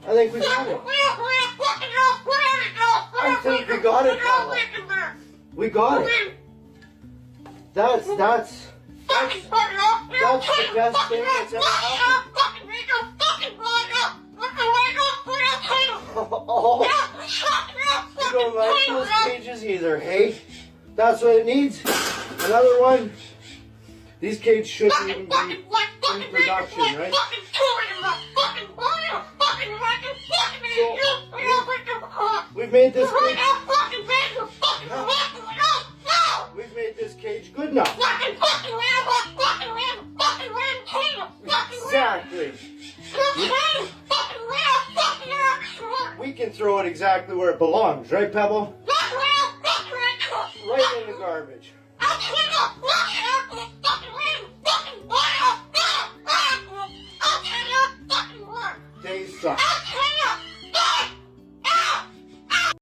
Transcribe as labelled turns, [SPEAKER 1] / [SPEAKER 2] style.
[SPEAKER 1] I think we got it. I think we got it, Pablo. We got it. That's the best thing that's ever happened. Oh, you don't like those cages either, hey? That's what it needs. Another one. These cages shouldn't even be in production, right? So, we've made this cage. We've made this cage good enough. Exactly. We can throw it exactly where it belongs, right, Pebble? Right in the garbage. They suck.